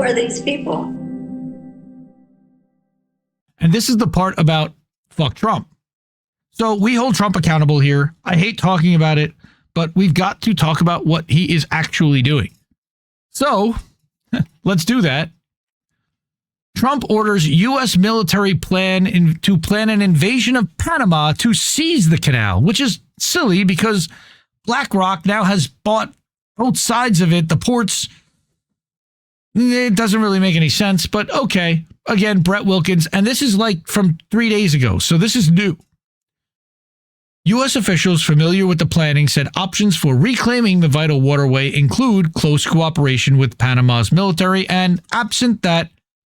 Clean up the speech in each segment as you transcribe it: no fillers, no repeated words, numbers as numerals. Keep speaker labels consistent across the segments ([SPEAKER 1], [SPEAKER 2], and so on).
[SPEAKER 1] are these people?
[SPEAKER 2] And this is the part about fuck Trump. So we hold Trump accountable here. I hate talking about it, but we've got to talk about what he is actually doing. So let's do that. Trump orders U.S. military plan an invasion of Panama to seize the canal, which is silly because BlackRock now has bought both sides of it. The ports, it doesn't really make any sense, but okay. Again, Brett Wilkins, and this is like from 3 days ago, so this is new. U.S. officials familiar with the planning said options for reclaiming the vital waterway include close cooperation with Panama's military and, absent that,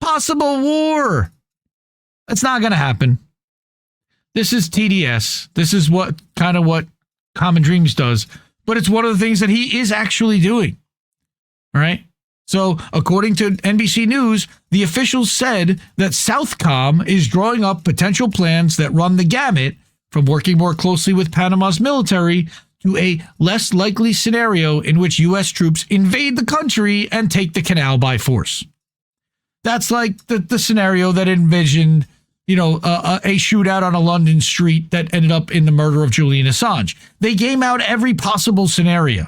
[SPEAKER 2] possible war. That's not going to happen. This is TDS. This is what Common Dreams does, but it's one of the things that he is actually doing. All right. So, according to NBC News, the officials said that Southcom is drawing up potential plans that run the gamut from working more closely with Panama's military to a less likely scenario in which U.S. troops invade the country and take the canal by force. That's like the scenario that envisioned, a shootout on a London street that ended up in the murder of Julian Assange. They game out every possible scenario.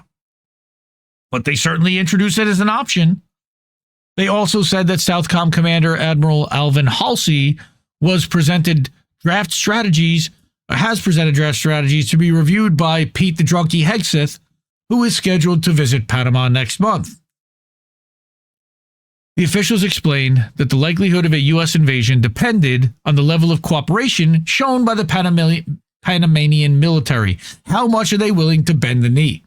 [SPEAKER 2] But they certainly introduced it as an option. They also said that Southcom Commander Admiral Alvin Halsey has presented draft strategies to be reviewed by Pete the Drunky Hegseth, who is scheduled to visit Panama next month. The officials explained that the likelihood of a U.S. invasion depended on the level of cooperation shown by the Panamanian military. How much are they willing to bend the knee?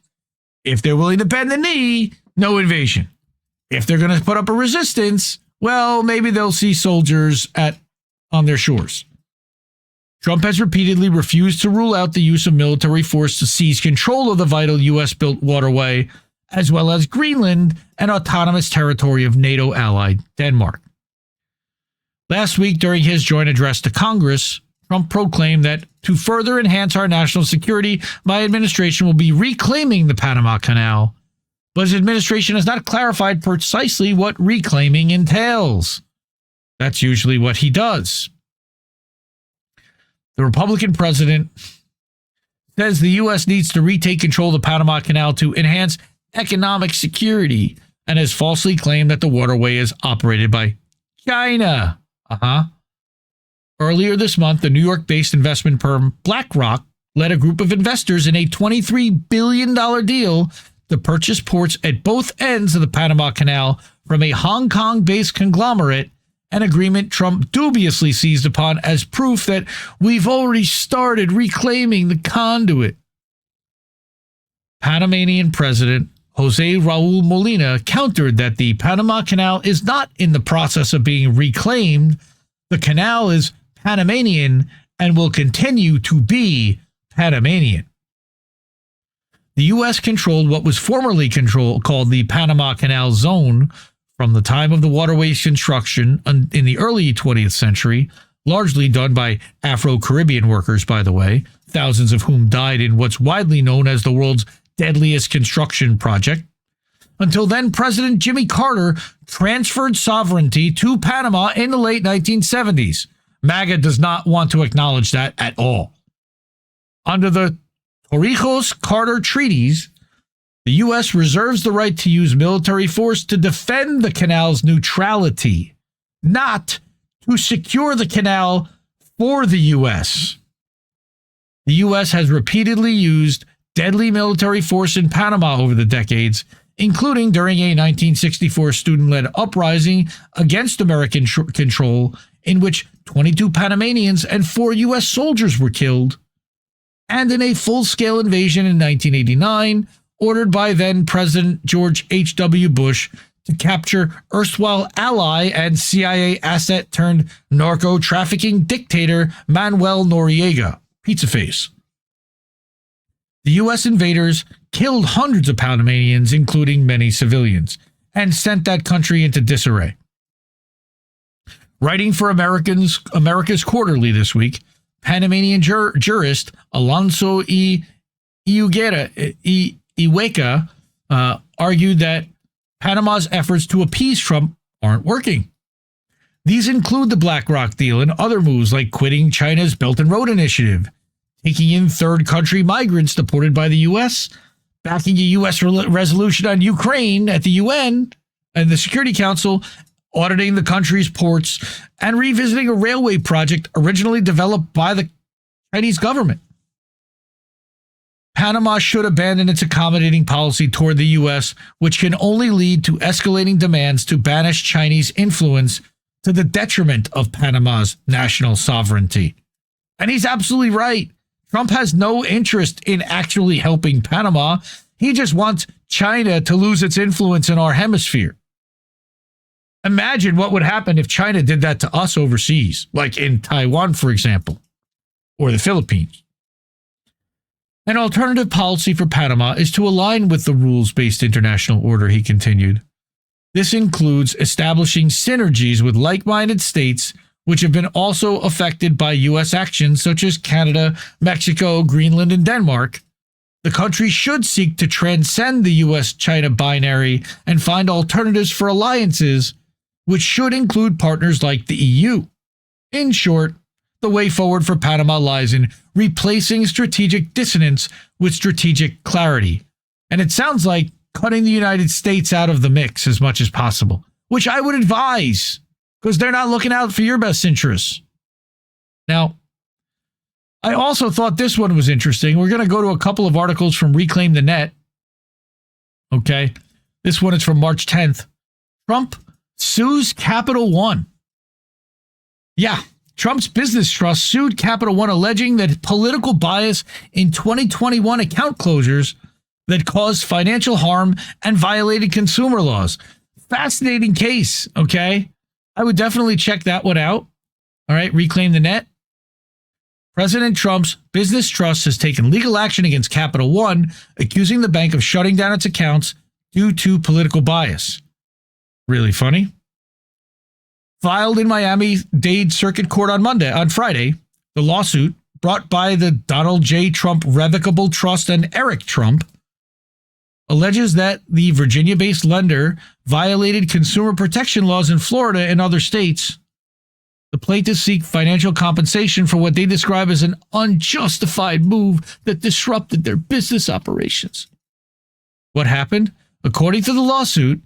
[SPEAKER 2] If they're willing to bend the knee, no invasion. If they're going to put up a resistance, well, maybe they'll see soldiers on their shores. Trump has repeatedly refused to rule out the use of military force to seize control of the vital U.S.-built waterway, as well as Greenland and autonomous territory of NATO ally Denmark. Last week, during his joint address to Congress, Trump proclaimed that to further enhance our national security, my administration will be reclaiming the Panama Canal. But his administration has not clarified precisely what reclaiming entails. That's usually what he does. The Republican president says the U.S. needs to retake control of the Panama Canal to enhance economic security and has falsely claimed that the waterway is operated by China. Earlier this month, the New York-based investment firm BlackRock led a group of investors in a $23 billion deal to purchase ports at both ends of the Panama Canal from a Hong Kong-based conglomerate, an agreement Trump dubiously seized upon as proof that we've already started reclaiming the conduit. Panamanian President Jose Raul Molina countered that the Panama Canal is not in the process of being reclaimed. The canal is Panamanian and will continue to be Panamanian. The U.S. controlled what was formerly called the Panama Canal Zone from the time of the waterway's construction in the early 20th century, largely done by Afro-Caribbean workers, by the way, thousands of whom died in what's widely known as the world's deadliest construction project. Until then, President Jimmy Carter transferred sovereignty to Panama in the late 1970s. MAGA does not want to acknowledge that at all. Under the Torrijos-Carter treaties, the U.S. reserves the right to use military force to defend the canal's neutrality, not to secure the canal for the U.S. The U.S. has repeatedly used deadly military force in Panama over the decades, including during a 1964 student-led uprising against American control in which 22 Panamanians and 4 U.S. soldiers were killed, and in a full-scale invasion in 1989 ordered by then-President George H.W. Bush to capture erstwhile ally and CIA asset-turned-narco-trafficking dictator Manuel Noriega, Pizza Face. The U.S. invaders killed hundreds of Panamanians, including many civilians, and sent that country into disarray. Writing for America's Quarterly this week, Panamanian jurist Alonso Iweka argued that Panama's efforts to appease Trump aren't working. These include the BlackRock deal and other moves like quitting China's Belt and Road Initiative, taking in third country migrants deported by the U.S., backing a U.S. resolution on Ukraine at the UN and the Security Council, auditing the country's ports, and revisiting a railway project originally developed by the Chinese government. Panama should abandon its accommodating policy toward the U.S., which can only lead to escalating demands to banish Chinese influence to the detriment of Panama's national sovereignty. And he's absolutely right. Trump has no interest in actually helping Panama. He just wants China to lose its influence in our hemisphere. Imagine what would happen if China did that to us overseas, like in Taiwan, for example, or the Philippines. An alternative policy for Panama is to align with the rules-based international order, he continued. This includes establishing synergies with like-minded states which have been also affected by U.S. actions such as Canada, Mexico, Greenland, and Denmark. The country should seek to transcend the U.S.-China binary and find alternatives for alliances, which should include partners like the EU. In short, the way forward for Panama lies in replacing strategic dissonance with strategic clarity. And it sounds like cutting the United States out of the mix as much as possible, which I would advise, because they're not looking out for your best interests. Now, I also thought this one was interesting. We're going to go to a couple of articles from Reclaim the Net. Okay. This one is from March 10th. Trump sues Capital One. Yeah. Trump's business trust sued Capital One, alleging that political bias in 2021 account closures that caused financial harm and violated consumer laws. Fascinating case, okay? I would definitely check that one out. All right, Reclaim the Net. President Trump's business trust has taken legal action against Capital One, accusing the bank of shutting down its accounts due to political bias. Really funny. Filed in Miami-Dade Circuit Court on Friday, the lawsuit brought by the Donald J. Trump Revocable Trust and Eric Trump alleges that the Virginia-based lender violated consumer protection laws in Florida and other states. The plaintiffs seek financial compensation for what they describe as an unjustified move that disrupted their business operations. What happened? According to the lawsuit,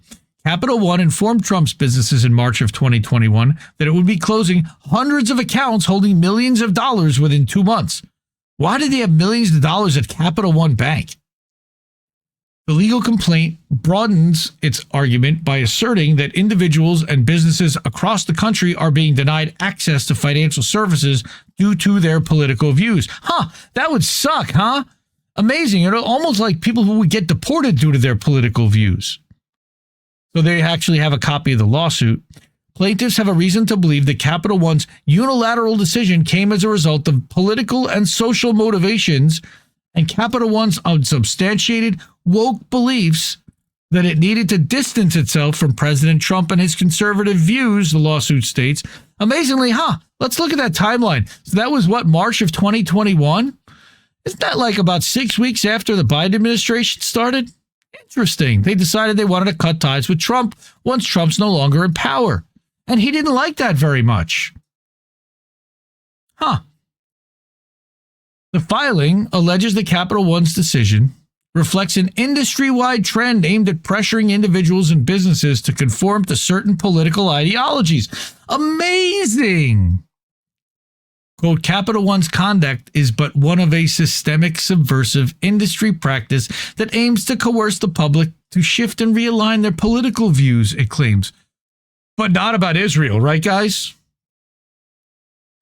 [SPEAKER 2] Capital One informed Trump's businesses in March of 2021 that it would be closing hundreds of accounts holding millions of dollars within 2 months. Why did they have millions of dollars at Capital One Bank? The legal complaint broadens its argument by asserting that individuals and businesses across the country are being denied access to financial services due to their political views. That would suck, huh? Amazing. It's almost like people who would get deported due to their political views. So they actually have a copy of the lawsuit. Plaintiffs have a reason to believe that Capital One's unilateral decision came as a result of political and social motivations and Capital One's unsubstantiated woke beliefs that it needed to distance itself from President Trump and his conservative views, the lawsuit states. Amazingly, let's look at that timeline. So that was March of 2021? Isn't that like about 6 weeks after the Biden administration started? Interesting. They decided they wanted to cut ties with Trump once Trump's no longer in power. And he didn't like that very much. The filing alleges that Capital One's decision reflects an industry-wide trend aimed at pressuring individuals and businesses to conform to certain political ideologies. Amazing! Quote, Capital One's conduct is but one of a systemic subversive industry practice that aims to coerce the public to shift and realign their political views, it claims. But not about Israel, right, guys?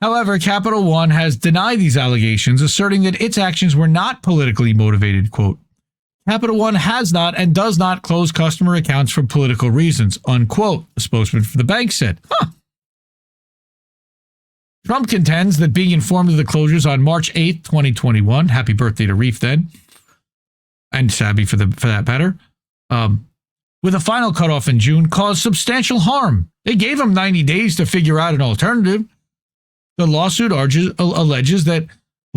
[SPEAKER 2] However, Capital One has denied these allegations, asserting that its actions were not politically motivated, quote. Capital One has not and does not close customer accounts for political reasons, unquote, a spokesman for the bank said. Trump contends that being informed of the closures on March 8th, 2021, happy birthday to Reef then, and Sabby for that matter, with a final cutoff in June, caused substantial harm. They gave him 90 days to figure out an alternative. The lawsuit alleges that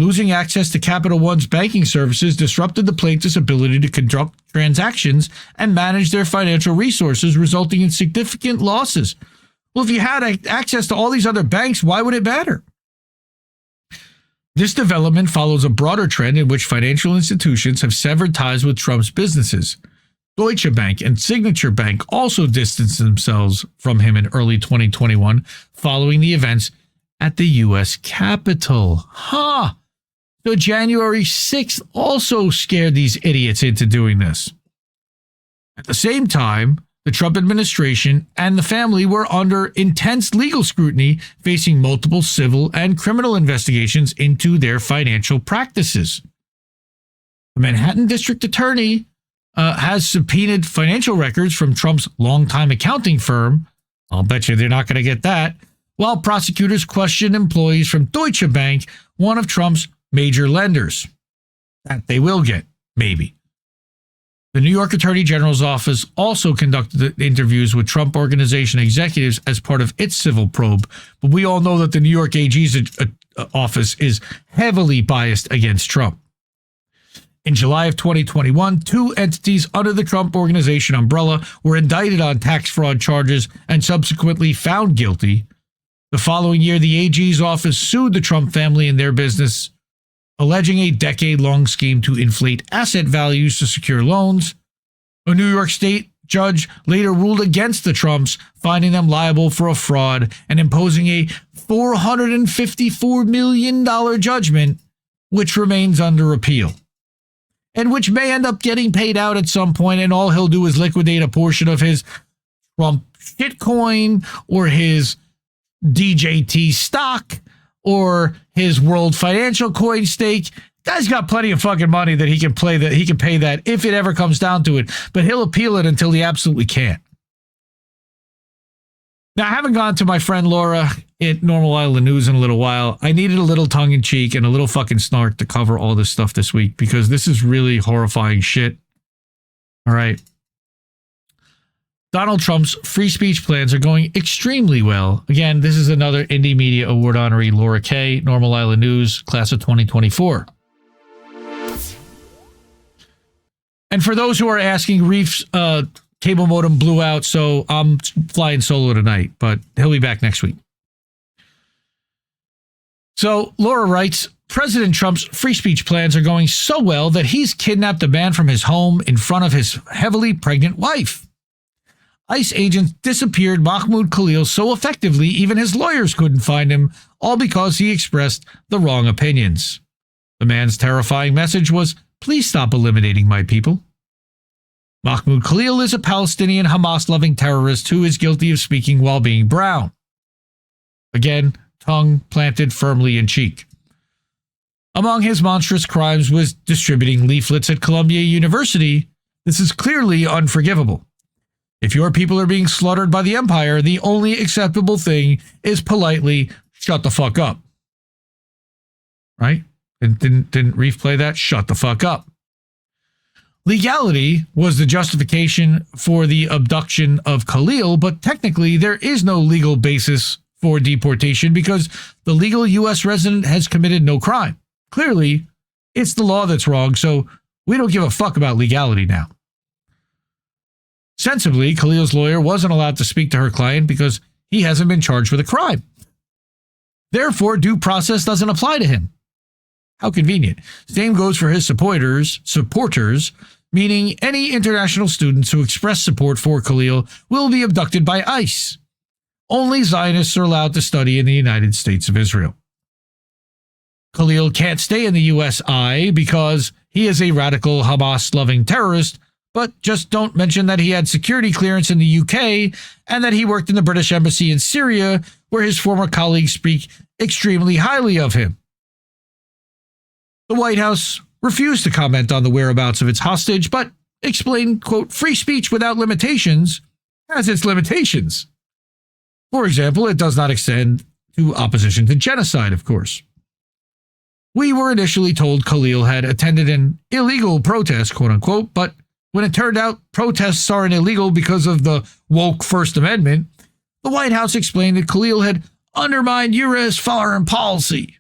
[SPEAKER 2] Losing access to Capital One's banking services disrupted the plaintiffs' ability to conduct transactions and manage their financial resources, resulting in significant losses. Well, if you had access to all these other banks, why would it matter? This development follows a broader trend in which financial institutions have severed ties with Trump's businesses. Deutsche Bank and Signature Bank also distanced themselves from him in early 2021 following the events at the U.S. Capitol. So January 6th also scared these idiots into doing this. At the same time, the Trump administration and the family were under intense legal scrutiny, facing multiple civil and criminal investigations into their financial practices. The Manhattan District Attorney has subpoenaed financial records from Trump's longtime accounting firm. I'll bet you they're not going to get that. While prosecutors question employees from Deutsche Bank, one of Trump's major lenders. That they will get, maybe. The New York Attorney General's office also conducted interviews with Trump Organization executives as part of its civil probe, but we all know that the New York AG's office is heavily biased against Trump. In July of 2021, two entities under the Trump Organization umbrella were indicted on tax fraud charges and subsequently found guilty. The following year, the AG's office sued the Trump family and their business, alleging a decade-long scheme to inflate asset values to secure loans. A New York State judge later ruled against the Trumps, finding them liable for a fraud and imposing a $454 million judgment, which remains under appeal, and which may end up getting paid out at some point, and all he'll do is liquidate a portion of his Trump shitcoin or his DJT stock or his World Financial Coin stake. Guy's got plenty of fucking money that he can pay that if it ever comes down to it, but he'll appeal it until he absolutely can't. Now, I haven't gone to my friend Laura at Normal Island News in a little while. I needed a little tongue-in-cheek and a little fucking snark to cover all this stuff this week because this is really horrifying shit. All right. Donald Trump's free speech plans are going extremely well. Again, this is another Indie Media Award honoree, Laura Kay, Normal Island News, class of 2024. And for those who are asking, Reef's cable modem blew out, so I'm flying solo tonight, but he'll be back next week. So Laura writes, President Trump's free speech plans are going so well that he's kidnapped a man from his home in front of his heavily pregnant wife. ICE agents disappeared Mahmoud Khalil so effectively even his lawyers couldn't find him, all because he expressed the wrong opinions. The man's terrifying message was, please stop eliminating my people. Mahmoud Khalil is a Palestinian Hamas-loving terrorist who is guilty of speaking while being brown. Again, tongue planted firmly in cheek. Among his monstrous crimes was distributing leaflets at Columbia University. This is clearly unforgivable. If your people are being slaughtered by the empire, the only acceptable thing is politely shut the fuck up. Right? Didn't Reef play that? Shut the fuck up. Legality was the justification for the abduction of Khalil, but technically there is no legal basis for deportation because the legal U.S. resident has committed no crime. Clearly, it's the law that's wrong, so we don't give a fuck about legality now. Sensibly, Khalil's lawyer wasn't allowed to speak to her client because he hasn't been charged with a crime. Therefore, due process doesn't apply to him. How convenient. Same goes for his supporters, meaning any international students who express support for Khalil will be abducted by ICE. Only Zionists are allowed to study in the United States of Israel. Khalil can't stay in the USI because he is a radical Hamas-loving terrorist, but just don't mention that he had security clearance in the UK and that he worked in the British Embassy in Syria, where his former colleagues speak extremely highly of him. The White House refused to comment on the whereabouts of its hostage, but explained, quote, free speech without limitations has its limitations. For example, it does not extend to opposition to genocide, of course. We were initially told Khalil had attended an illegal protest, quote unquote, but when it turned out protests aren't illegal because of the woke First Amendment, the White House explained that Khalil had undermined U.S. foreign policy.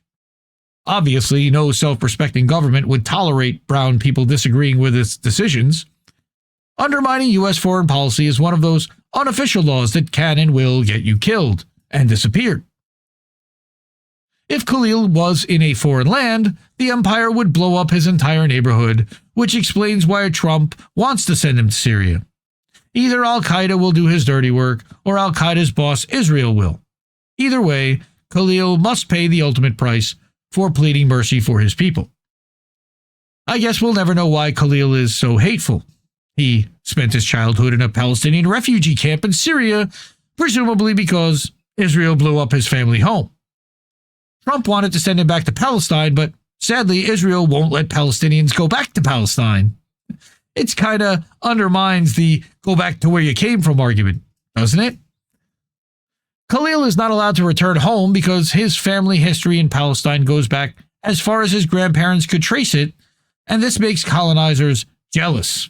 [SPEAKER 2] Obviously, no self-respecting government would tolerate brown people disagreeing with its decisions. Undermining U.S. foreign policy is one of those unofficial laws that can and will get you killed and disappeared. If Khalil was in a foreign land, the empire would blow up his entire neighborhood, which explains why Trump wants to send him to Syria. Either al-Qaeda will do his dirty work, or al-Qaeda's boss Israel will. Either way, Khalil must pay the ultimate price for pleading mercy for his people. I guess we'll never know why Khalil is so hateful. He spent his childhood in a Palestinian refugee camp in Syria, presumably because Israel blew up his family home. Trump wanted to send him back to Palestine, but sadly, Israel won't let Palestinians go back to Palestine. It's kind of undermines the go back to where you came from argument, doesn't it? Khalil is not allowed to return home because his family history in Palestine goes back as far as his grandparents could trace it, and this makes colonizers jealous.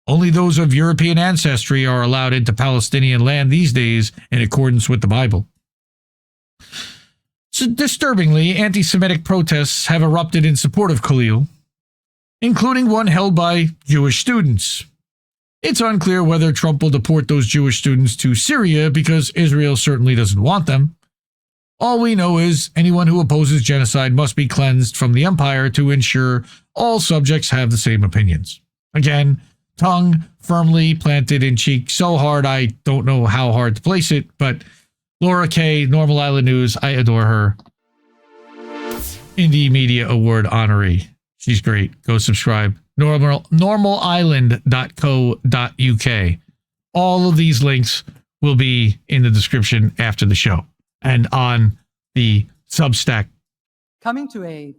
[SPEAKER 2] Only those of European ancestry are allowed into Palestinian land these days in accordance with the Bible. So disturbingly, anti-Semitic protests have erupted in support of Khalil, including one held by Jewish students. It's unclear whether Trump will deport those Jewish students to Syria because Israel certainly doesn't want them. All we know is anyone who opposes genocide must be cleansed from the empire to ensure all subjects have the same opinions. Again, tongue firmly planted in cheek so hard I don't know how hard to place it, but Laura Kay, Normal Island News, I adore her. Indie Media Award honoree. She's great. Go subscribe. Normalisland.co.uk. All of these links will be in the description after the show and on the Substack.
[SPEAKER 1] Coming to a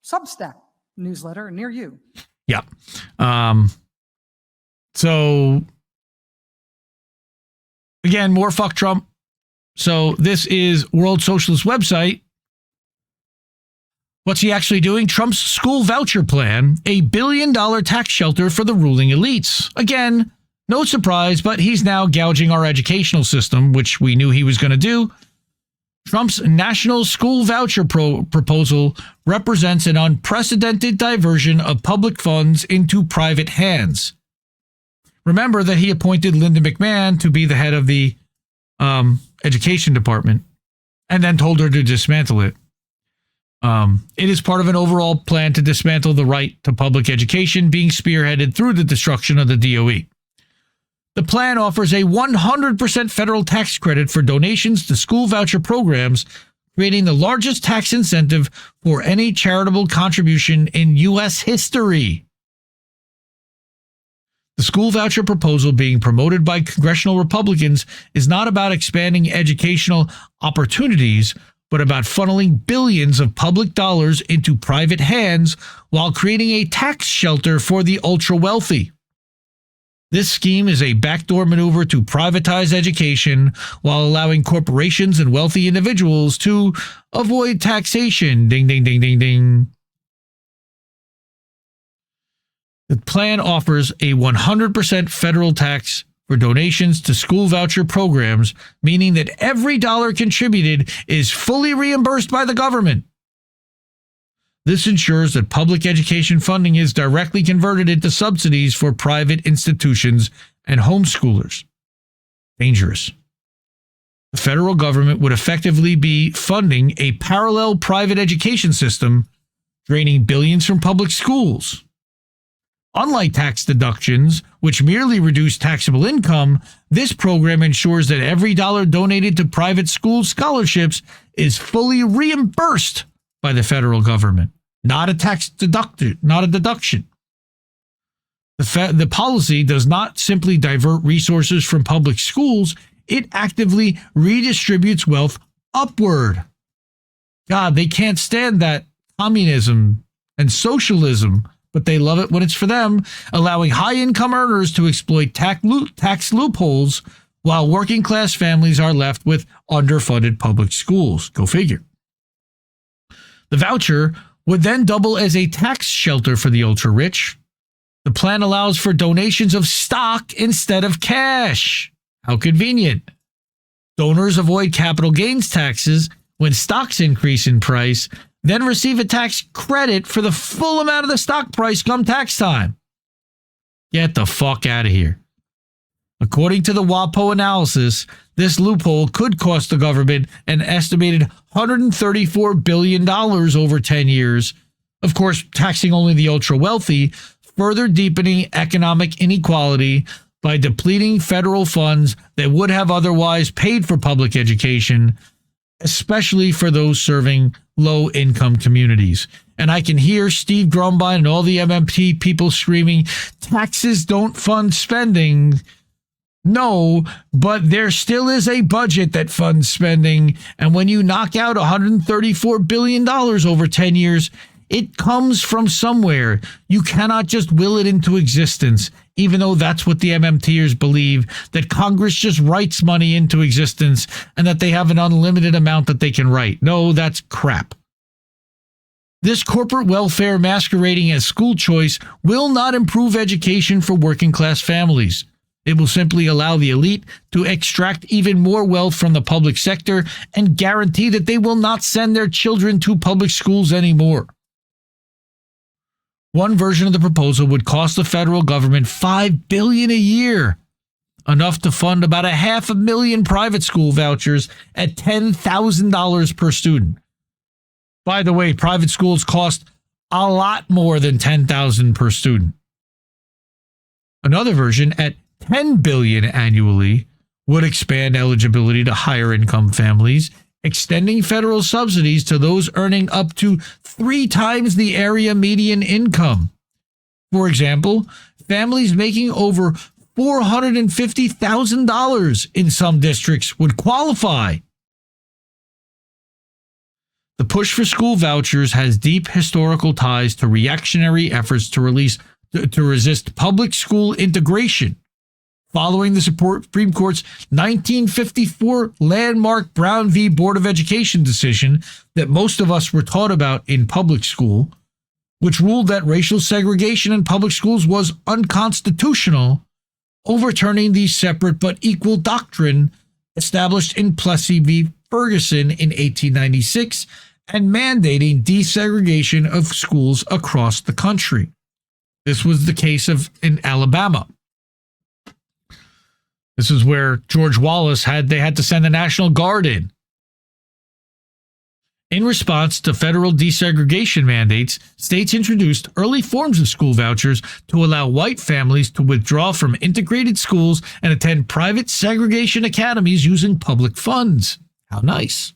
[SPEAKER 1] Substack newsletter near you.
[SPEAKER 2] Yeah. So again, more fuck Trump. So this is World Socialist website. What's he actually doing? Trump's school voucher plan, a $1 billion tax shelter for the ruling elites. Again, no surprise, but he's now gouging our educational system, which we knew he was going to do. Trump's national school voucher proposal represents an unprecedented diversion of public funds into private hands. Remember that he appointed Linda McMahon to be the head of the education department and then told her to dismantle it. It is part of an overall plan to dismantle the right to public education being spearheaded through the destruction of the DOE. The plan offers a 100% federal tax credit for donations to school voucher programs, creating the largest tax incentive for any charitable contribution in U.S. history. The school voucher proposal being promoted by congressional Republicans is not about expanding educational opportunities, but about funneling billions of public dollars into private hands while creating a tax shelter for the ultra-wealthy. This scheme is a backdoor maneuver to privatize education while allowing corporations and wealthy individuals to avoid taxation. Ding, ding, ding, ding, ding. The plan offers a 100% federal tax for donations to school voucher programs, meaning that every dollar contributed is fully reimbursed by the government. This ensures that public education funding is directly converted into subsidies for private institutions and homeschoolers. Dangerous. The federal government would effectively be funding a parallel private education system, draining billions from public schools. Unlike tax deductions, which merely reduce taxable income, this program ensures that every dollar donated to private school scholarships is fully reimbursed by the federal government, not a deduction. The policy does not simply divert resources from public schools, it actively redistributes wealth upward. God, they can't stand that communism and socialism, but they love it when it's for them, allowing high-income earners to exploit tax loopholes while working-class families are left with underfunded public schools. Go figure. The voucher would then double as a tax shelter for the ultra-rich. The plan allows for donations of stock instead of cash. How convenient. Donors avoid capital gains taxes, when stocks increase in price, then receive a tax credit for the full amount of the stock price come tax time. Get the fuck out of here. According to the WAPO analysis, this loophole could cost the government an estimated $134 billion over 10 years, of course, taxing only the ultra-wealthy, further deepening economic inequality by depleting federal funds that would have otherwise paid for public education, especially for those serving low-income communities. And I can hear Steve Grumbine and all the MMT people screaming, taxes don't fund spending. No, but there still is a budget that funds spending. And when you knock out $134 billion over 10 years, it comes from somewhere. You cannot just will it into existence, even though that's what the MMTers believe, that Congress just writes money into existence and that they have an unlimited amount that they can write. No, that's crap. This corporate welfare masquerading as school choice will not improve education for working class families. It will simply allow the elite to extract even more wealth from the public sector and guarantee that they will not send their children to public schools anymore. One version of the proposal would cost the federal government $5 billion a year, enough to fund about 500,000 private school vouchers at $10,000 per student. By the way, private schools cost a lot more than $10,000 per student. Another version at $10 billion annually would expand eligibility to higher income families, extending federal subsidies to those earning up to 3 times the area median income. For example, families making over $450,000 in some districts would qualify. The push for school vouchers has deep historical ties to reactionary efforts to resist public school integration. Following the Supreme Court's 1954 landmark Brown v. Board of Education decision that most of us were taught about in public school, which ruled that racial segregation in public schools was unconstitutional, overturning the separate but equal doctrine established in Plessy v. Ferguson in 1896 and mandating desegregation of schools across the country. This was the case in Alabama. This is where George Wallace had to send the National Guard in. In response to federal desegregation mandates, states introduced early forms of school vouchers to allow white families to withdraw from integrated schools and attend private segregation academies using public funds. How nice.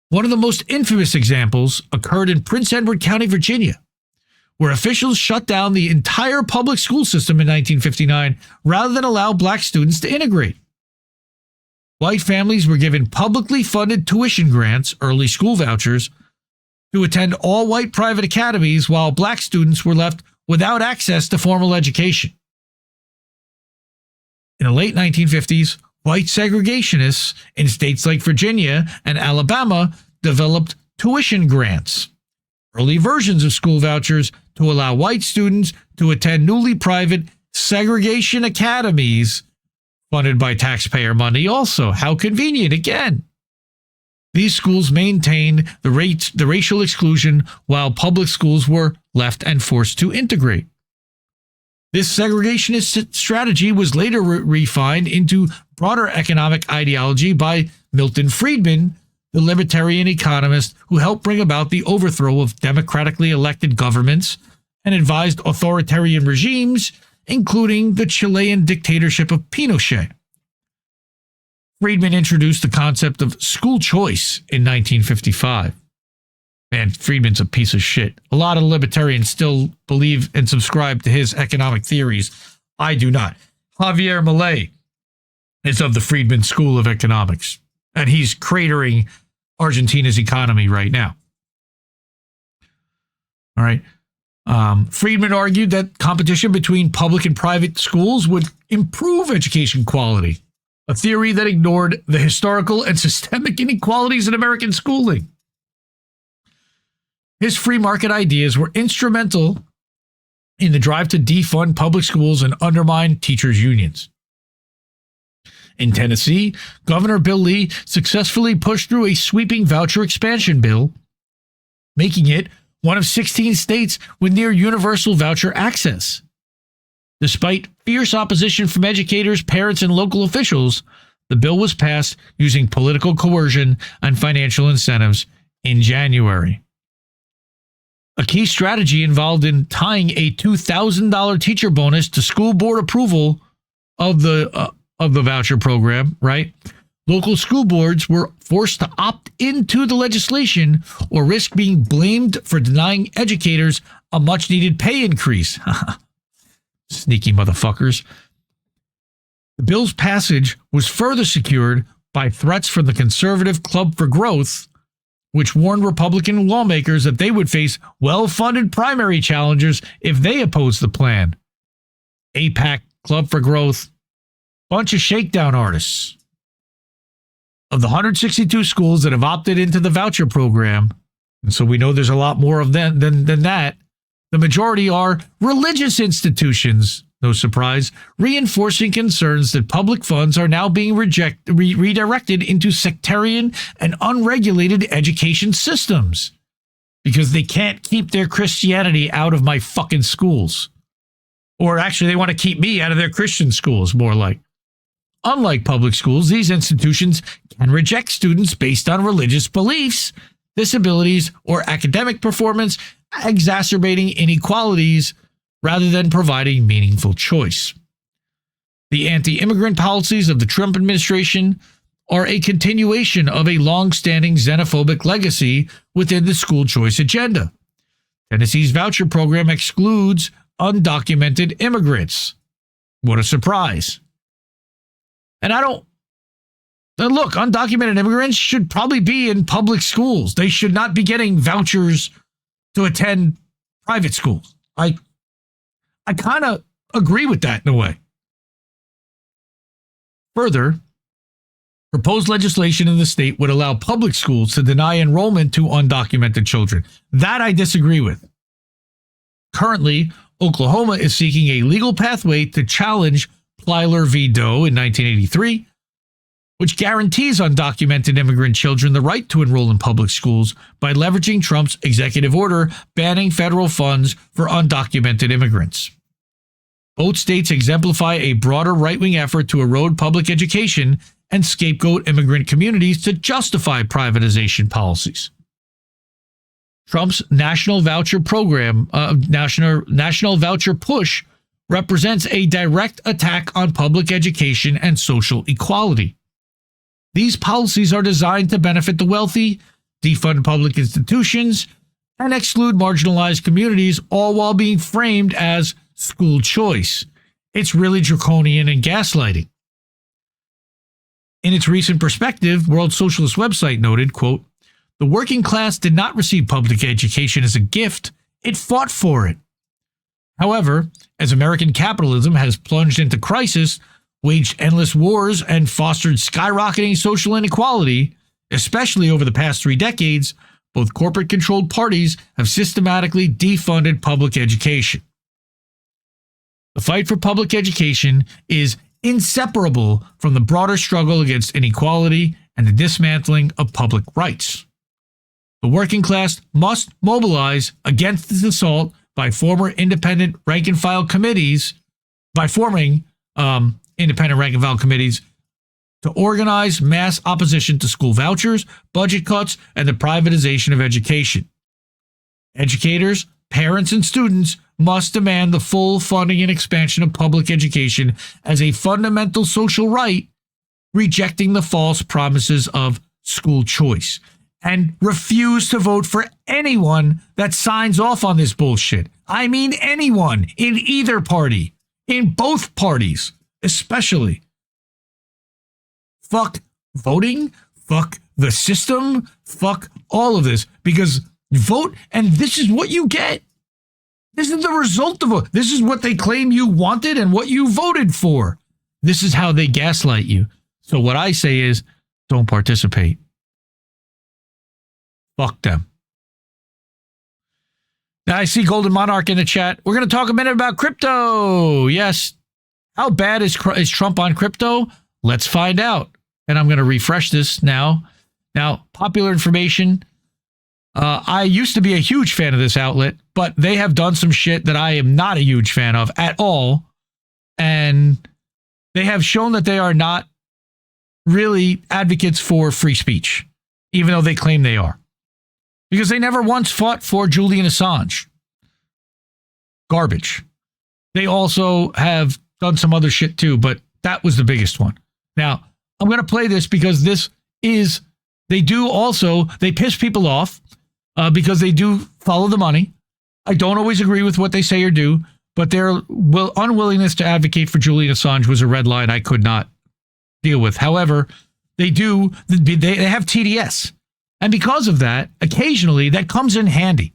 [SPEAKER 2] One of the most infamous examples occurred in Prince Edward County, Virginia, where officials shut down the entire public school system in 1959 rather than allow black students to integrate. White families were given publicly funded tuition grants, early school vouchers, to attend all white private academies while black students were left without access to formal education. In the late 1950s, white segregationists in states like Virginia and Alabama developed tuition grants, early versions of school vouchers to allow white students to attend newly private segregation academies funded by taxpayer money also. How convenient again. These schools maintained the racial exclusion while public schools were left and forced to integrate. This segregationist strategy was later refined into broader economic ideology by Milton Friedman, the libertarian economist who helped bring about the overthrow of democratically elected governments and advised authoritarian regimes, including the Chilean dictatorship of Pinochet. Friedman introduced the concept of school choice in 1955. Man, Friedman's a piece of shit. A lot of libertarians still believe and subscribe to his economic theories. I do not. Javier Milei is of the Friedman School of Economics, and he's cratering Argentina's economy right now. All right. Friedman argued that competition between public and private schools would improve education quality, a theory that ignored the historical and systemic inequalities in American schooling. His free market ideas were instrumental in the drive to defund public schools and undermine teachers' unions. In Tennessee, Governor Bill Lee successfully pushed through a sweeping voucher expansion bill, making it one of 16 states with near universal voucher access. Despite fierce opposition from educators, parents, and local officials, the bill was passed using political coercion and financial incentives in January. A key strategy involved in tying a $2,000 teacher bonus to school board approval of the voucher program, right? Local school boards were forced to opt into the legislation or risk being blamed for denying educators a much-needed pay increase. Sneaky motherfuckers. The bill's passage was further secured by threats from the conservative Club for Growth, which warned Republican lawmakers that they would face well-funded primary challengers if they opposed the plan. AIPAC, Club for Growth, bunch of shakedown artists. Of the 162 schools that have opted into the voucher program, and so we know there's a lot more of them than that, the majority are religious institutions, no surprise, reinforcing concerns that public funds are now being redirected into sectarian and unregulated education systems because they can't keep their Christianity out of my fucking schools. Or actually, they want to keep me out of their Christian schools, more like. Unlike public schools, these institutions can reject students based on religious beliefs, disabilities, or academic performance, exacerbating inequalities rather than providing meaningful choice. The anti-immigrant policies of the Trump administration are a continuation of a long-standing xenophobic legacy within the school choice agenda. Tennessee's voucher program excludes undocumented immigrants. What a surprise. And look, undocumented immigrants should probably be in public schools. They should not be getting vouchers to attend private schools. I kind of agree with that in a way. Further, proposed legislation in the state would allow public schools to deny enrollment to undocumented children. That I disagree with. Currently, Oklahoma is seeking a legal pathway to challenge Plyler v. Doe in 1983, which guarantees undocumented immigrant children the right to enroll in public schools by leveraging Trump's executive order banning federal funds for undocumented immigrants. Both states exemplify a broader right-wing effort to erode public education and scapegoat immigrant communities to justify privatization policies. Trump's national voucher program, national voucher push, represents a direct attack on public education and social equality. These policies are designed to benefit the wealthy, defund public institutions, and exclude marginalized communities, all while being framed as school choice. It's really draconian and gaslighting. In its recent perspective, World Socialist website noted, quote, "The working class did not receive public education as a gift. It fought for it. However, as American capitalism has plunged into crisis, waged endless wars, and fostered skyrocketing social inequality, especially over the past 3 decades, both corporate-controlled parties have systematically defunded public education. The fight for public education is inseparable from the broader struggle against inequality and the dismantling of public rights. The working class must mobilize against this assault by forming independent rank-and-file committees to organize mass opposition to school vouchers, budget cuts, and the privatization of education. Educators, parents, and students must demand the full funding and expansion of public education as a fundamental social right, rejecting the false promises of school choice, and refuse to vote for anyone that signs off on this bullshit. I mean anyone in either party, in both parties, especially. Fuck voting, fuck the system, fuck all of this, because vote and this is what you get. This is the result of it. This is what they claim you wanted and what you voted for. This is how they gaslight you. So what I say is, don't participate. Fuck them. Now I see Golden Monarch in the chat. We're going to talk a minute about crypto. Yes. How bad is Trump on crypto? Let's find out. And I'm going to refresh this now. Now, popular information. I used to be a huge fan of this outlet, but they have done some shit that I am not a huge fan of at all. And they have shown that they are not really advocates for free speech, even though they claim they are. Because they never once fought for Julian Assange. Garbage. They also have done some other shit too, but that was the biggest one. Now, I'm going to play this because this is, they piss people off because they do follow the money. I don't always agree with what they say or do, but their unwillingness to advocate for Julian Assange was a red line I could not deal with. However, they have TDS. And because of that, occasionally that comes in handy.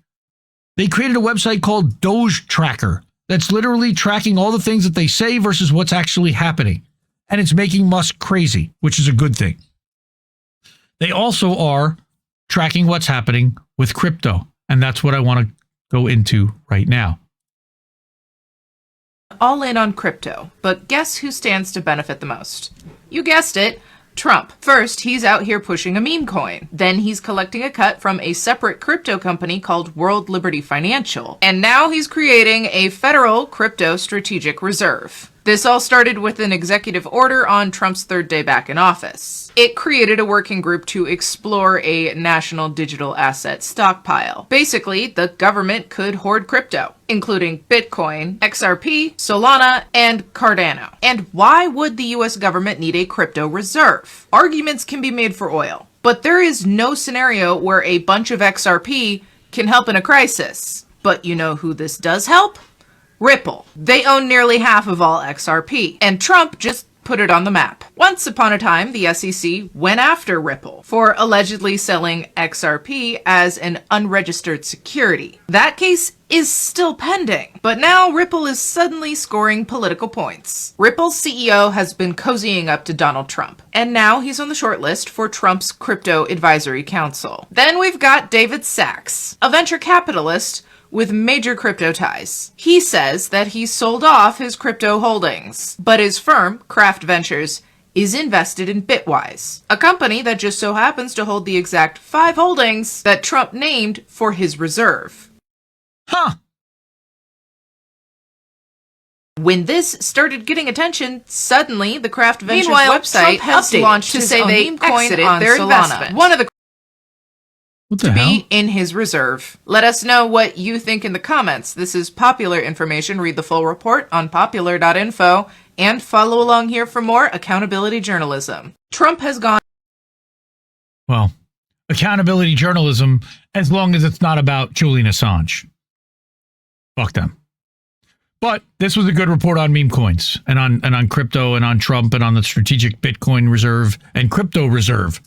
[SPEAKER 2] They created a website called DOGE Tracker that's literally tracking all the things that they say versus what's actually happening. And it's making Musk crazy, which is a good thing. They also are tracking what's happening with crypto. And that's what I want to go into right now.
[SPEAKER 3] All in on crypto, but guess who stands to benefit the most? You guessed it, Trump. First, he's out here pushing a meme coin. Then he's collecting a cut from a separate crypto company called World Liberty Financial. And now he's creating a federal crypto strategic reserve. This all started with an executive order on Trump's third day back in office. It created a working group to explore a national digital asset stockpile. Basically, the government could hoard crypto, including Bitcoin, XRP, Solana, and Cardano. And why would the US government need a crypto reserve? Arguments can be made for oil, but there is no scenario where a bunch of XRP can help in a crisis. But you know who this does help? Ripple. They own nearly half of all XRP, and Trump just put it on the map. Once upon a time, the SEC went after Ripple for allegedly selling XRP as an unregistered security. That case is still pending, but now Ripple is suddenly scoring political points. Ripple's CEO has been cozying up to Donald Trump, and now he's on the short list for Trump's Crypto Advisory Council. Then we've got David Sachs, a venture capitalist with major crypto ties. He says that he sold off his crypto holdings, but his firm, Craft Ventures, is invested in Bitwise, a company that just so happens to hold the exact 5 holdings that Trump named for his reserve.
[SPEAKER 2] Huh.
[SPEAKER 3] When this started getting attention, suddenly the Craft Ventures website has launched to say they exited their investment. One of the to be in his reserve. Let us know what you think in the comments. This is popular information. Read the full report on popular.info and follow along here for more accountability journalism. Trump has gone.
[SPEAKER 2] Well, accountability journalism, as long as it's not about Julian Assange. Fuck them. But this was a good report on meme coins and on crypto and on Trump and on the strategic Bitcoin reserve and crypto reserve.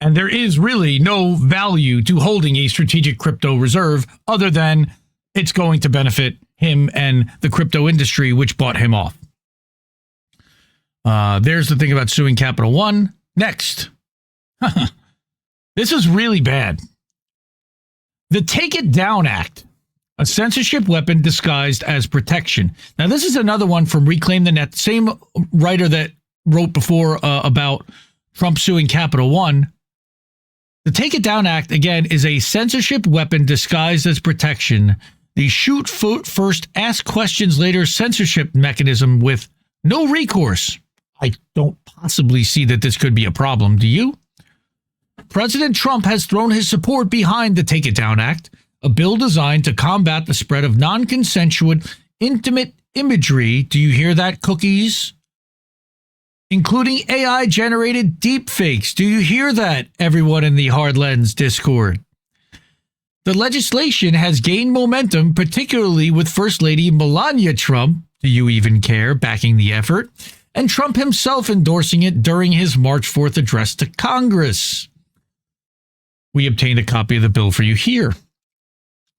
[SPEAKER 2] And there is really no value to holding a strategic crypto reserve other than it's going to benefit him and the crypto industry, which bought him off. There's the thing about suing Capital One. Next. This is really bad. The Take It Down Act, a censorship weapon disguised as protection. Now, this is another one from Reclaim the Net, same writer that wrote before about Trump suing Capital One. The Take It Down Act, again, is a censorship weapon disguised as protection. The shoot first, ask questions later censorship mechanism with no recourse. I don't possibly see that this could be a problem. Do you? President Trump has thrown his support behind the Take It Down Act, a bill designed to combat the spread of non-consensual, intimate imagery. Do you hear that, cookies? Including AI-generated deepfakes. Do you hear that, everyone in the Hard Lens Discord? The legislation has gained momentum, particularly with First Lady Melania Trump, do you even care, backing the effort, and Trump himself endorsing it during his March 4th address to Congress. We obtained a copy of the bill for you here.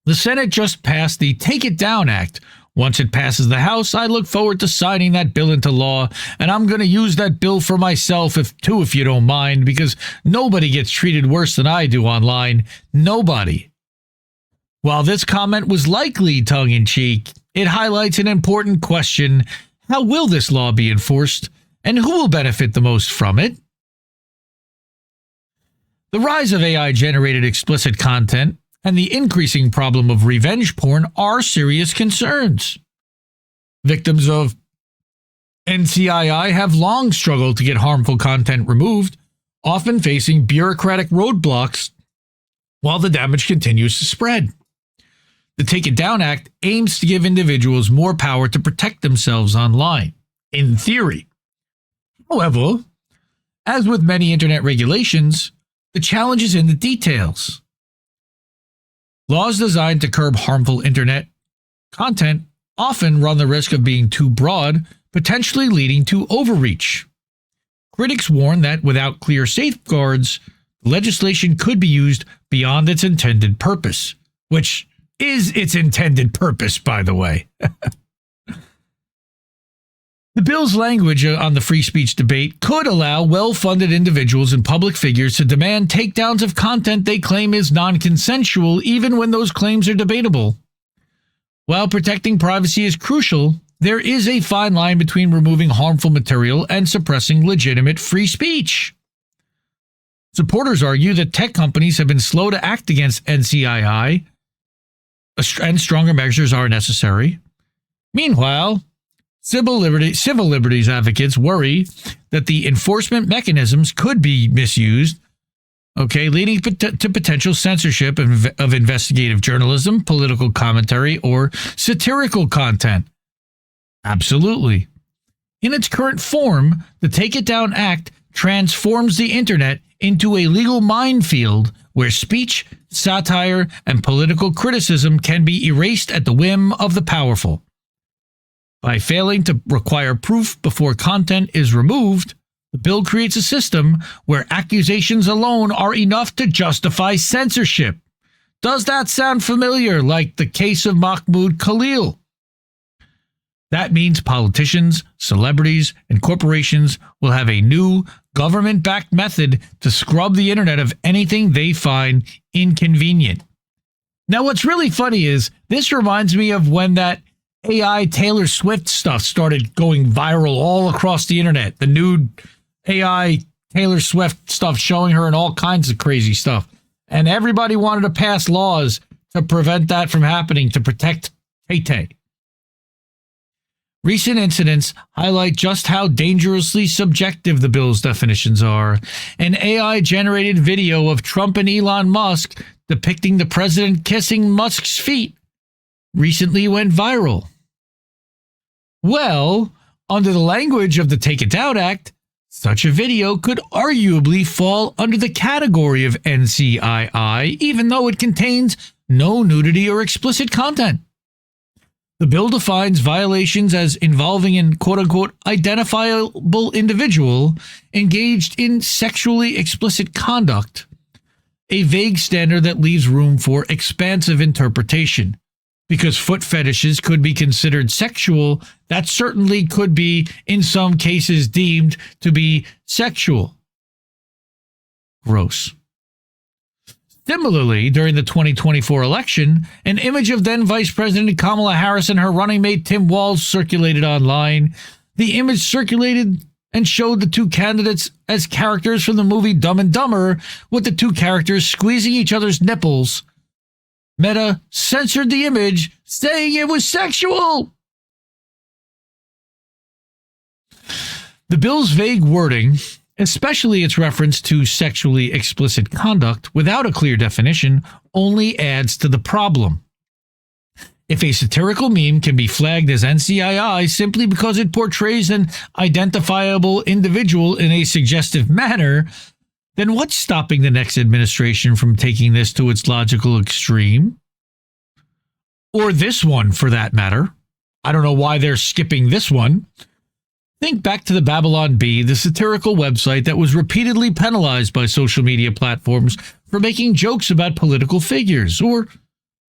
[SPEAKER 2] The Senate just passed the Take It Down Act. Once it passes the House, I look forward to signing that bill into law, and I'm going to use that bill for myself if you don't mind, because nobody gets treated worse than I do online. Nobody. While this comment was likely tongue-in-cheek, it highlights an important question. How will this law be enforced? And who will benefit the most from it? The rise of AI-generated explicit content and the increasing problem of revenge porn are serious concerns. Victims of NCII have long struggled to get harmful content removed, often facing bureaucratic roadblocks while the damage continues to spread. The Take It Down Act aims to give individuals more power to protect themselves online, in theory. However, as with many internet regulations, the challenge is in the details. Laws designed to curb harmful internet content often run the risk of being too broad, potentially leading to overreach. Critics warn that without clear safeguards, legislation could be used beyond its intended purpose, which is its intended purpose, by the way. The bill's language on the free speech debate could allow well-funded individuals and public figures to demand takedowns of content they claim is non-consensual, even when those claims are debatable. While protecting privacy is crucial, there is a fine line between removing harmful material and suppressing legitimate free speech. Supporters argue that tech companies have been slow to act against NCII, and stronger measures are necessary. Meanwhile, civil liberties advocates worry that the enforcement mechanisms could be misused, leading to potential censorship of investigative journalism, political commentary, or satirical content. Absolutely. In its current form, the Take It Down Act transforms the internet into a legal minefield where speech, satire, and political criticism can be erased at the whim of the powerful. By failing to require proof before content is removed, the bill creates a system where accusations alone are enough to justify censorship. Does that sound familiar, like the case of Mahmoud Khalil? That means politicians, celebrities, and corporations will have a new government-backed method to scrub the internet of anything they find inconvenient. Now, what's really funny is this reminds me of when that AI Taylor Swift stuff started going viral all across the internet. The nude AI Taylor Swift stuff showing her in all kinds of crazy stuff. And everybody wanted to pass laws to prevent that from happening, to protect Tay-Tay. Recent incidents highlight just how dangerously subjective the bill's definitions are. An AI-generated video of Trump and Elon Musk depicting the president kissing Musk's feet recently went viral. Well, under the language of the Take It Down Act, such a video could arguably fall under the category of NCII, even though it contains no nudity or explicit content. The bill defines violations as involving an quote-unquote identifiable individual engaged in sexually explicit conduct, a vague standard that leaves room for expansive interpretation. Because foot fetishes could be considered sexual, that certainly could be, in some cases, deemed to be sexual. Gross. Similarly, during the 2024 election, an image of then Vice President Kamala Harris and her running mate Tim Walz circulated online. The image circulated and showed the two candidates as characters from the movie Dumb and Dumber, with the two characters squeezing each other's nipples. Meta censored the image, saying it was sexual. The bill's vague wording, especially its reference to sexually explicit conduct without a clear definition, only adds to the problem. If a satirical meme can be flagged as NCII simply because it portrays an identifiable individual in a suggestive manner, then what's stopping the next administration from taking this to its logical extreme? Or this one, for that matter. I don't know why they're skipping this one. Think back to the Babylon Bee, the satirical website that was repeatedly penalized by social media platforms for making jokes about political figures, or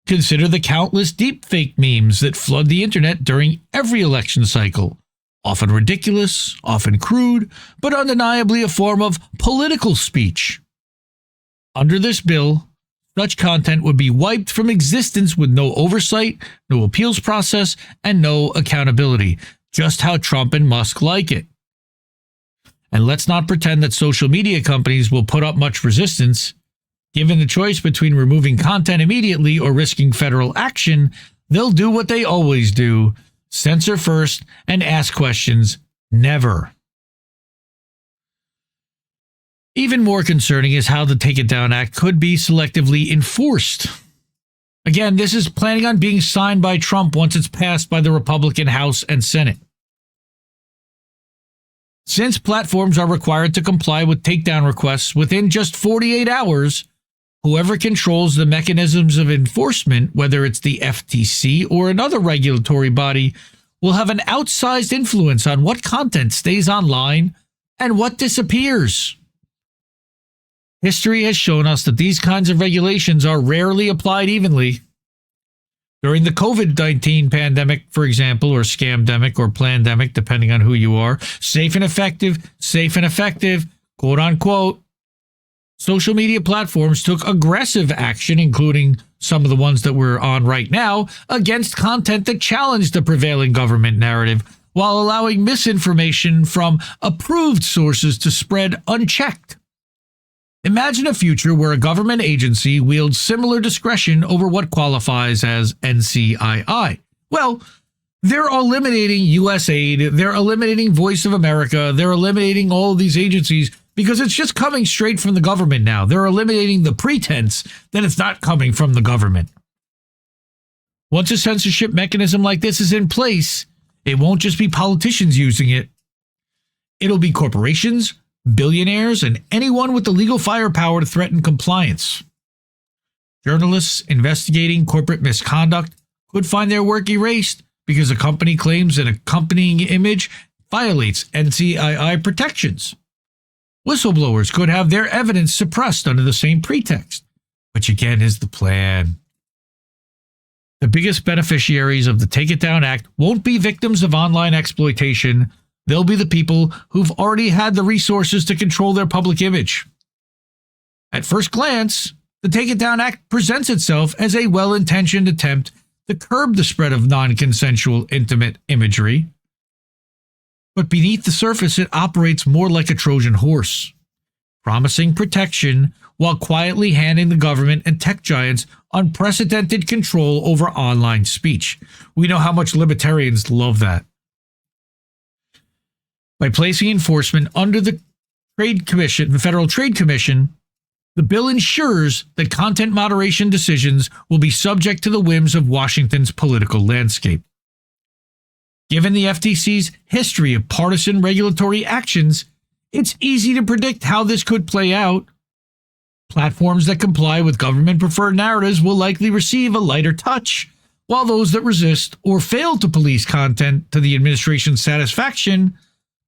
[SPEAKER 2] consider the countless deepfake memes that flood the internet during every election cycle. Often ridiculous, often crude, but undeniably a form of political speech. Under this bill, such content would be wiped from existence with no oversight, no appeals process, and no accountability, just how Trump and Musk like it. And let's not pretend that social media companies will put up much resistance. Given the choice between removing content immediately or risking federal action, they'll do what they always do: censor first and ask questions never. Even more concerning is how the Take It Down Act could be selectively enforced. Again, this is planning on being signed by Trump once it's passed by the Republican House and Senate. Since platforms are required to comply with takedown requests within just 48 hours, whoever controls the mechanisms of enforcement, whether it's the FTC or another regulatory body, will have an outsized influence on what content stays online and what disappears. History has shown us that these kinds of regulations are rarely applied evenly. During the COVID-19 pandemic, for example, or scamdemic or plandemic, depending on who you are, safe and effective, quote unquote, social media platforms took aggressive action, including some of the ones that we're on right now, against content that challenged the prevailing government narrative, while allowing misinformation from approved sources to spread unchecked. Imagine a future where a government agency wields similar discretion over what qualifies as NCII. Well, they're eliminating USAID, they're eliminating Voice of America, they're eliminating all of these agencies because it's just coming straight from the government now. They're eliminating the pretense that it's not coming from the government. Once a censorship mechanism like this is in place, it won't just be politicians using it. It'll be corporations, billionaires, and anyone with the legal firepower to threaten compliance. Journalists investigating corporate misconduct could find their work erased because a company claims an accompanying image violates NCII protections. Whistleblowers could have their evidence suppressed under the same pretext, which again is the plan. The biggest beneficiaries of the Take It Down Act won't be victims of online exploitation. They'll be the people who've already had the resources to control their public image. At first glance, the Take It Down Act presents itself as a well-intentioned attempt to curb the spread of non-consensual intimate imagery. But beneath the surface, it operates more like a Trojan horse, promising protection while quietly handing the government and tech giants unprecedented control over online speech. We know how much libertarians love that. By placing enforcement under the Federal Trade Commission, the bill ensures that content moderation decisions will be subject to the whims of Washington's political landscape. Given the FTC's history of partisan regulatory actions, it's easy to predict how this could play out. Platforms that comply with government-preferred narratives will likely receive a lighter touch, while those that resist or fail to police content to the administration's satisfaction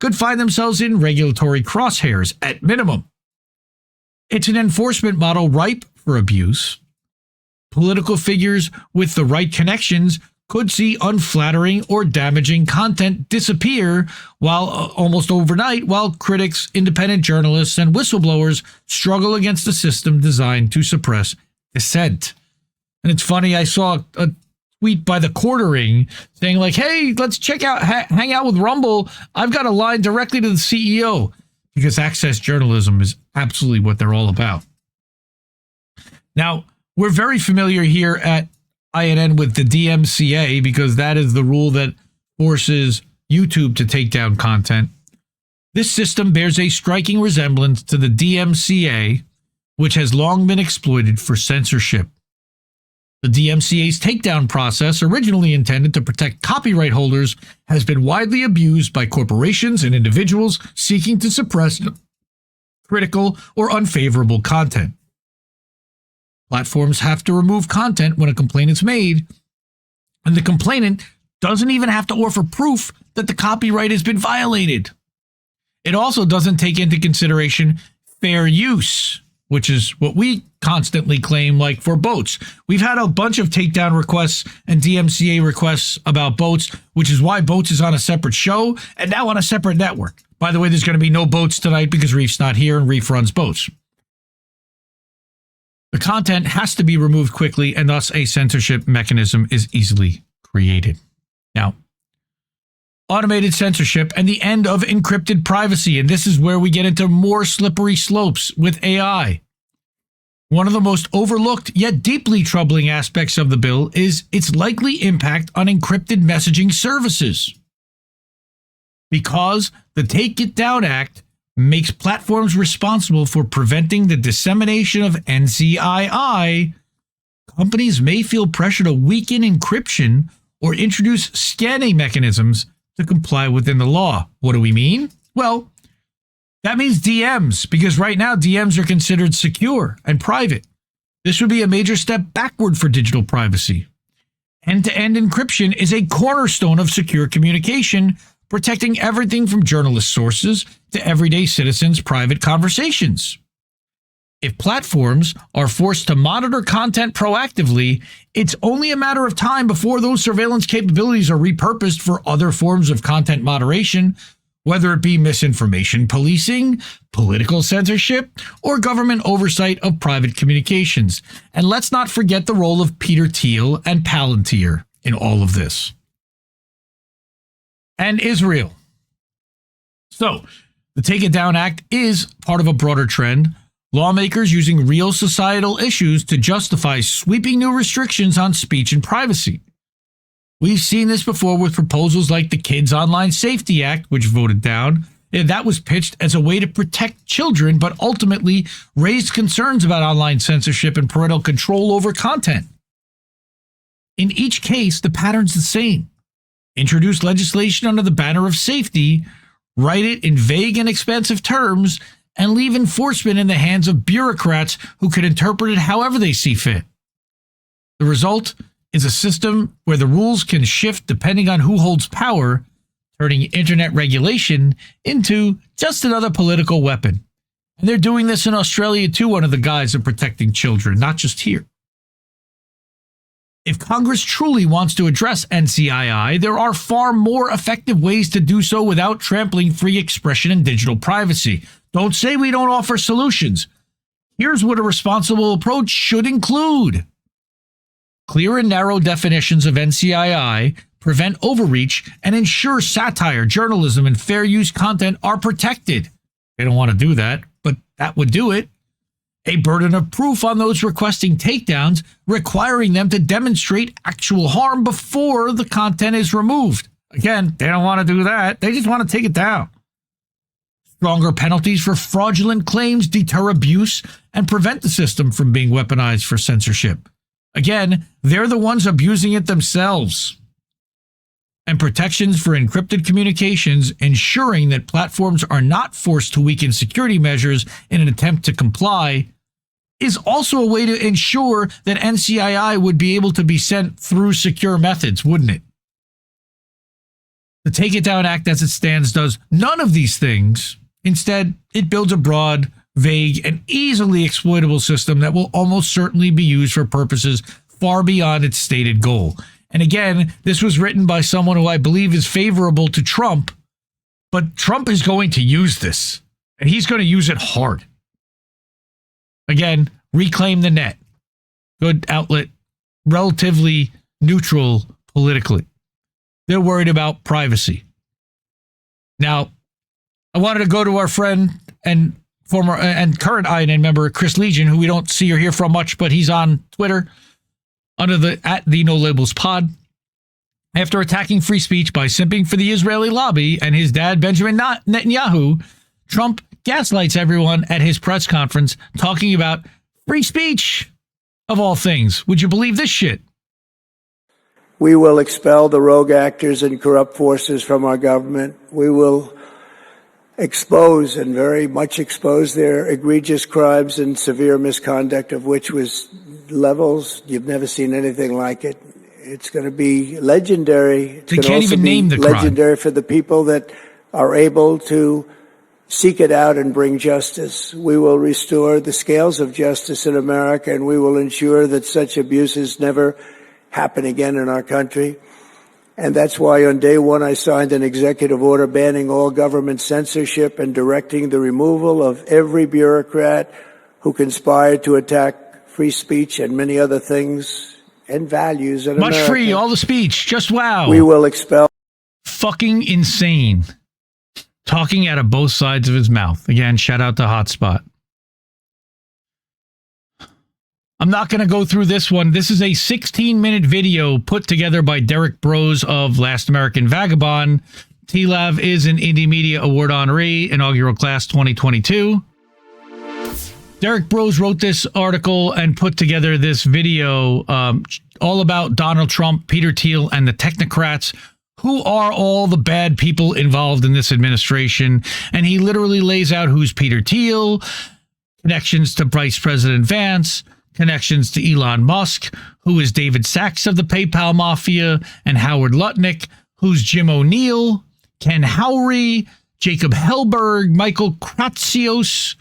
[SPEAKER 2] could find themselves in regulatory crosshairs at minimum. It's an enforcement model ripe for abuse. Political figures with the right connections could see unflattering or damaging content disappear almost overnight, while critics, independent journalists, and whistleblowers struggle against a system designed to suppress dissent. And it's funny, I saw a tweet by the Quartering saying like, hey, let's hang out with Rumble. I've got a line directly to the CEO, because access journalism is absolutely what they're all about. Now, we're very familiar here at INN with the DMCA, because that is the rule that forces YouTube to take down content. This system bears a striking resemblance to the DMCA, which has long been exploited for censorship. The DMCA's takedown process, originally intended to protect copyright holders, has been widely abused by corporations and individuals seeking to suppress critical or unfavorable content. Platforms have to remove content when a complaint is made, and the complainant doesn't even have to offer proof that the copyright has been violated. It also doesn't take into consideration fair use, which is what we constantly claim, like for boats. We've had a bunch of takedown requests and DMCA requests about boats, which is why boats is on a separate show and now on a separate network. By the way, there's going to be no boats tonight because Reef's not here and Reef runs boats. The content has to be removed quickly, and thus a censorship mechanism is easily created. Now, automated censorship, and the end of encrypted privacy. And this is where we get into more slippery slopes with AI. One of the most overlooked yet deeply troubling aspects of the bill is its likely impact on encrypted messaging services. Because the Take It Down Act makes platforms responsible for preventing the dissemination of NCII, companies may feel pressure to weaken encryption or introduce scanning mechanisms to comply within the law. What do we mean? Well, that means DMs, because right now DMs are considered secure and private. This would be a major step backward for digital privacy. End-to-end encryption is a cornerstone of secure communication, protecting everything from journalist sources to everyday citizens' private conversations. If platforms are forced to monitor content proactively, it's only a matter of time before those surveillance capabilities are repurposed for other forms of content moderation, whether it be misinformation policing, political censorship, or government oversight of private communications. And let's not forget the role of Peter Thiel and Palantir in all of this. And Israel. So, the Take It Down Act is part of a broader trend. Lawmakers using real societal issues to justify sweeping new restrictions on speech and privacy. We've seen this before with proposals like the Kids Online Safety Act, which voted down. That was pitched as a way to protect children, but ultimately raised concerns about online censorship and parental control over content. In each case, the pattern's the same. Introduce legislation under the banner of safety, write it in vague and expansive terms, and leave enforcement in the hands of bureaucrats who can interpret it however they see fit. The result is a system where the rules can shift depending on who holds power, turning internet regulation into just another political weapon. And they're doing this in Australia too, under the guise of protecting children, not just here. If Congress truly wants to address NCII, there are far more effective ways to do so without trampling free expression and digital privacy. Don't say we don't offer solutions. Here's what a responsible approach should include. Clear and narrow definitions of NCII prevent overreach and ensure satire, journalism, and fair use content are protected. They don't want to do that, but that would do it. A burden of proof on those requesting takedowns, requiring them to demonstrate actual harm before the content is removed. Again, they don't want to do that. They just want to take it down. Stronger penalties for fraudulent claims deter abuse and prevent the system from being weaponized for censorship. Again, they're the ones abusing it themselves. And protections for encrypted communications, ensuring that platforms are not forced to weaken security measures in an attempt to comply, is also a way to ensure that NCII would be able to be sent through secure methods, wouldn't it? The Take It Down Act as it stands does none of these things. Instead, it builds a broad, vague, and easily exploitable system that will almost certainly be used for purposes far beyond its stated goal. And again, this was written by someone who I believe is favorable to Trump, but Trump is going to use this, and he's going to use it hard. Again, Reclaim the Net. Good outlet, relatively neutral politically. They're worried about privacy. Now, I wanted to go to our friend and former and current INN member, Chris Legion, who we don't see or hear from much, but he's on Twitter under the @TheNoLabelsPod. After attacking free speech by simping for the Israeli lobby and his dad, Benjamin Netanyahu, Trump gaslights everyone at his press conference talking about free speech, of all things. Would you believe this shit?
[SPEAKER 4] We will expel the rogue actors and corrupt forces from our government. We will expose and very much expose their egregious crimes and severe misconduct, of which was levels you've never seen anything like it. It's going to be legendary.
[SPEAKER 2] They can't even name the crime.
[SPEAKER 4] Legendary for the people that are able to seek it out and bring justice. We will restore the scales of justice in America, and we will ensure that such abuses never happen again in our country. And that's why on day one I signed an executive order banning all government censorship and directing the removal of every bureaucrat who conspired to attack free speech and many other things and values in America.
[SPEAKER 2] Much free, all the speech, just wow.
[SPEAKER 4] We will expel.
[SPEAKER 2] fucking insane. Talking out of both sides of his mouth. Again, shout out to Hotspot. I'm not going to go through this one. This is a 16-minute video put together by Derrick Broze of Last American Vagabond. Thiel is an Indie Media Award honoree, inaugural class 2022. Derrick Broze wrote this article and put together this video all about Donald Trump, Peter Thiel, and the Technocrats, who are all the bad people involved in this administration. And he literally lays out who's Peter Thiel, connections to Vice President Vance, connections to Elon Musk, who is David Sachs of the PayPal Mafia, and Howard Lutnick, who's Jim O'Neill, Ken Howry, Jacob Hellberg, Michael Kratsios,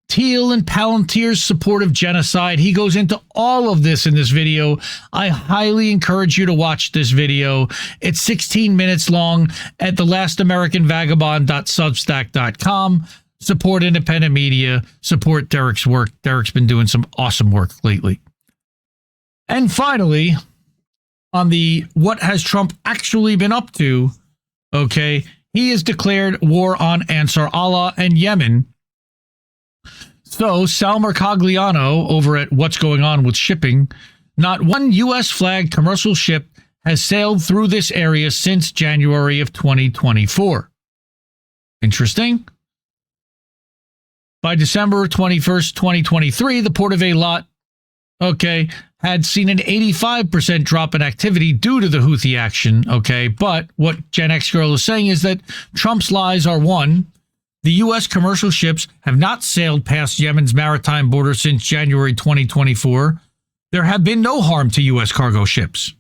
[SPEAKER 2] Thiel and Palantir's support of genocide. He goes into all of this in this video. I highly encourage you to watch this video. It's 16 minutes long at thelast.americanvagabond.substack.com. Support independent media. Support Derrick's work. Derrick's been doing some awesome work lately. And finally, on the what has Trump actually been up to, okay, he has declared war on Ansar Allah and Yemen. So, Sal Mercogliano over at What's Going On with Shipping, not one U.S. flagged commercial ship has sailed through this area since January of 2024. Interesting. By December 21st, 2023, the Port of Eilat, had seen an 85% drop in activity due to the Houthi action, But what Gen X Girl is saying is that Trump's lies are one, the U.S. commercial ships have not sailed past Yemen's maritime border since January 2024. There have been no harm to U.S. cargo ships.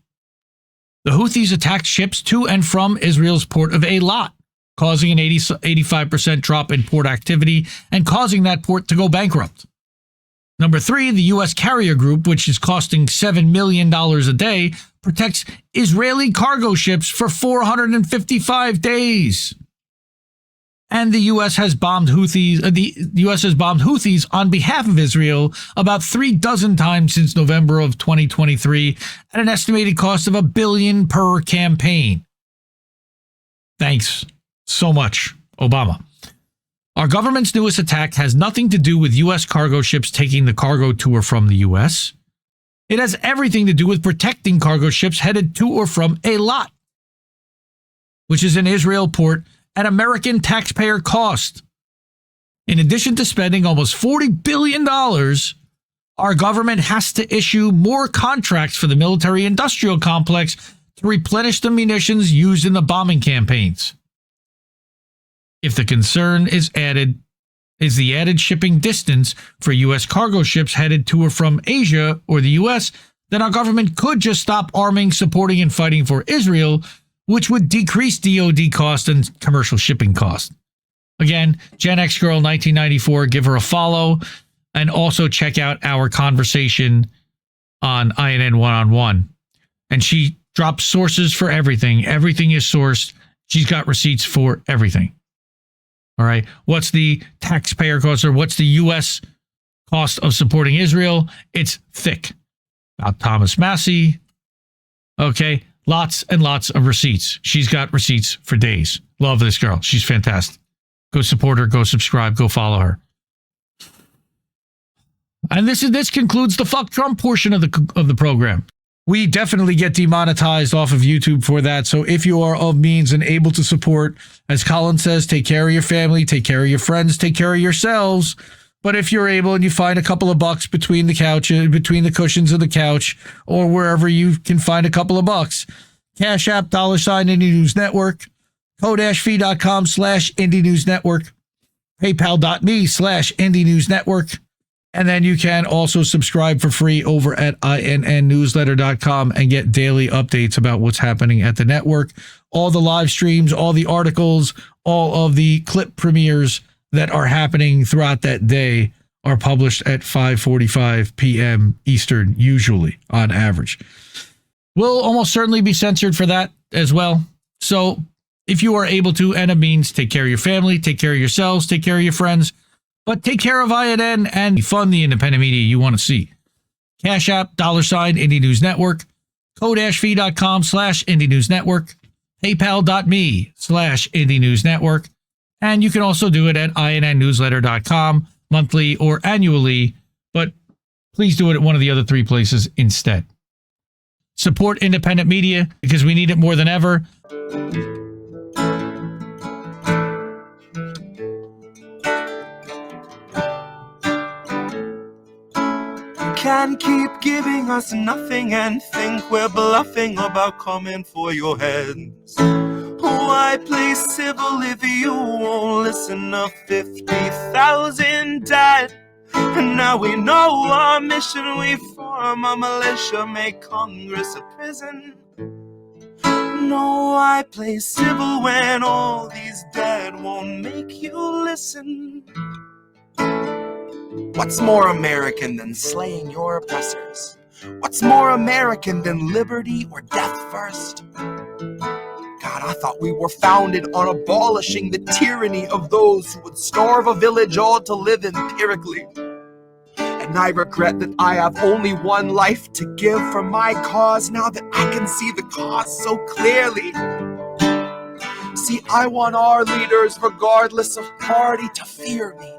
[SPEAKER 2] The Houthis attacked ships to and from Israel's port of Eilat, causing an 85% drop in port activity and causing that port to go bankrupt. Number 3, the U.S. carrier group, which is costing $7 million a day, protects Israeli cargo ships for 455 days. And the U.S. has bombed Houthis. The U.S. has bombed Houthis on behalf of Israel about 36 times since November of 2023 at an estimated cost of $1 billion per campaign. Thanks so much, Obama. Our government's newest attack has nothing to do with U.S. cargo ships taking the cargo to or from the U.S. It has everything to do with protecting cargo ships headed to or from Eilat, which is an Israel port at American taxpayer cost. In addition to spending almost $40 billion, our government has to issue more contracts for the military-industrial complex to replenish the munitions used in the bombing campaigns. If the concern is the added shipping distance for U.S. cargo ships headed to or from Asia or the U.S., then our government could just stop arming, supporting, and fighting for Israel, which would decrease DOD cost and commercial shipping cost. Again, Gen X Girl 1994, give her a follow, and also check out our conversation on INN One-on-One. And she drops sources for everything. Everything is sourced. She's got receipts for everything. All right. What's the taxpayer cost, or what's the U.S. cost of supporting Israel? It's thick. About Thomas Massey. Lots and lots of receipts. She's got receipts for days. Love this girl. She's fantastic. Go support her. Go subscribe. Go follow her. And this concludes the fuck Trump portion of the program. We definitely get demonetized off of YouTube for that. So if you are of means and able to support, as Colin says, take care of your family, take care of your friends, take care of yourselves. But if you're able and you find a couple of bucks between the cushions of the couch, or wherever you can find a couple of bucks, Cash App, $, Indie News Network, Ko-fi.com/Indie News Network, PayPal.me/Indie News Network. And then you can also subscribe for free over at INNnewsletter.com and get daily updates about what's happening at the network. All the live streams, all the articles, all of the clip premieres that are happening throughout that day are published at 5:45 p.m. Eastern, usually, on average. We'll almost certainly be censored for that as well. So if you are able to and a means, take care of your family, take care of yourselves, take care of your friends, but take care of INN and fund the independent media you want to see. Cash App, $, Indie News Network, Ko-fi.com/Indie News Network, paypal.me/Indie News Network. And you can also do it at innnewsletter.com monthly or annually, but please do it at one of the other three places instead. Support independent media because we need it more than ever.
[SPEAKER 5] Can't keep giving us nothing and think we're bluffing about coming for your heads. Why play civil if you won't listen to 50,000 dead? And now we know our mission, we form a militia, make Congress a prison. No, I play civil when all these dead won't make you listen. What's more American than slaying your oppressors? What's more American than liberty or death first? God, I thought we were founded on abolishing the tyranny of those who would starve a village all to live empirically. And I regret that I have only one life to give for my cause now that I can see the cause so clearly. See, I want our leaders, regardless of party, to fear me.